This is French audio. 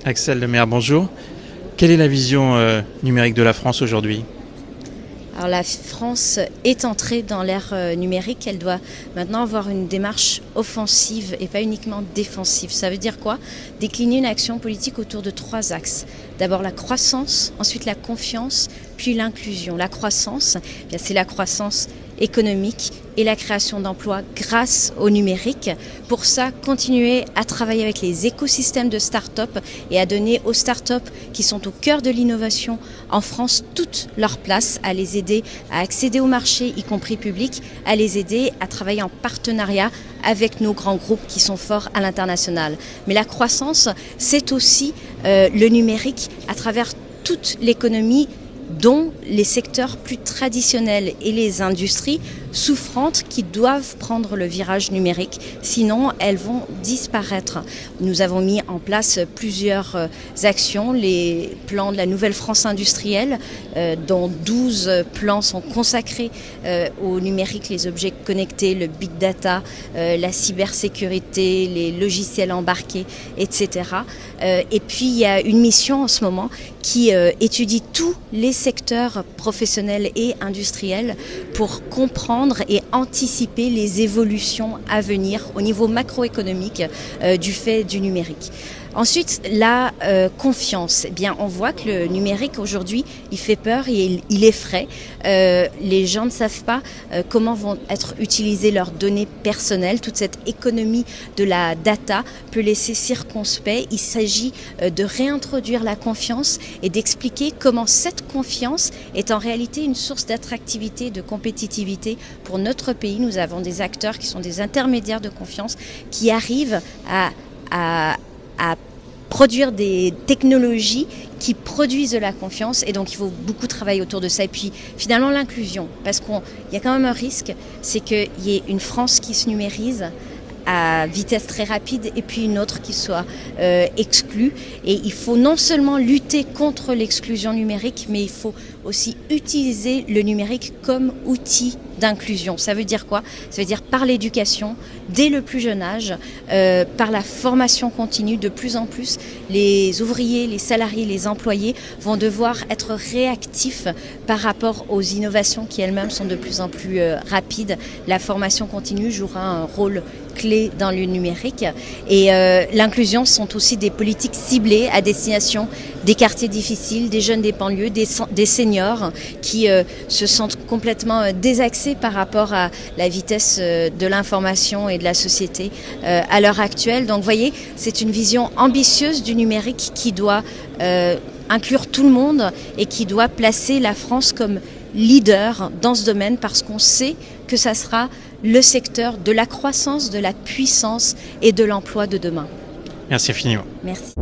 Axel Lemaire, bonjour. Quelle est la vision numérique de la France aujourd'hui? Alors la France est entrée dans l'ère numérique, elle doit maintenant avoir une démarche offensive et pas uniquement défensive. Ça veut dire quoi? Décliner une action politique autour de 3 axes. D'abord la croissance, ensuite la confiance, puis l'inclusion. La croissance, c'est la croissance économique et la création d'emplois grâce au numérique. Pour ça, continuer à travailler avec les écosystèmes de start-up et à donner aux start-up qui sont au cœur de l'innovation en France toute leur place, à les aider à accéder au marché, y compris public, à les aider à travailler en partenariat avec nos grands groupes qui sont forts à l'international. Mais la croissance, c'est aussi le numérique à travers toute l'économie, dont les secteurs plus traditionnels et les industries souffrantes qui doivent prendre le virage numérique, sinon elles vont disparaître. Nous avons mis en place plusieurs actions, les plans de la Nouvelle France industrielle, dont 12 plans sont consacrés au numérique, les objets connectés, le big data, la cybersécurité, les logiciels embarqués, etc. Et puis il y a une mission en ce moment qui étudie tous les secteurs professionnels et industriels pour comprendre et anticiper les évolutions à venir au niveau macroéconomique du fait du numérique. Ensuite, la confiance. Eh bien, on voit que le numérique aujourd'hui, il fait peur et il effraie. Les gens ne savent pas comment vont être utilisées leurs données personnelles. Toute cette économie de la data peut laisser circonspect. Il s'agit de réintroduire la confiance et d'expliquer comment cette confiance est en réalité une source d'attractivité, de compétitivité pour notre pays. Nous avons des acteurs qui sont des intermédiaires de confiance qui arrivent à produire des technologies qui produisent de la confiance, et donc il faut beaucoup travailler autour de ça. Et puis finalement l'inclusion, parce qu'il y a quand même un risque, c'est qu'il y ait une France qui se numérise à vitesse très rapide et puis une autre qui soit exclue. Et il faut non seulement lutter contre l'exclusion numérique, mais il faut aussi utiliser le numérique comme outil d'inclusion. Ça veut dire quoi? Ça veut dire par l'éducation, dès le plus jeune âge, par la formation continue. De plus en plus, les ouvriers, les salariés, les employés vont devoir être réactifs par rapport aux innovations qui elles-mêmes sont de plus en plus rapides. La formation continue jouera un rôle clé dans le numérique. Et l'inclusion sont aussi des politiques ciblées à destination des quartiers difficiles, des jeunes des banlieues, des seniors qui se sentent complètement désaxés par rapport à la vitesse de l'information et de la société à l'heure actuelle. Donc vous voyez, c'est une vision ambitieuse du numérique qui doit inclure tout le monde et qui doit placer la France comme leader dans ce domaine, parce qu'on sait que ça sera le secteur de la croissance, de la puissance et de l'emploi de demain. Merci infiniment. Merci.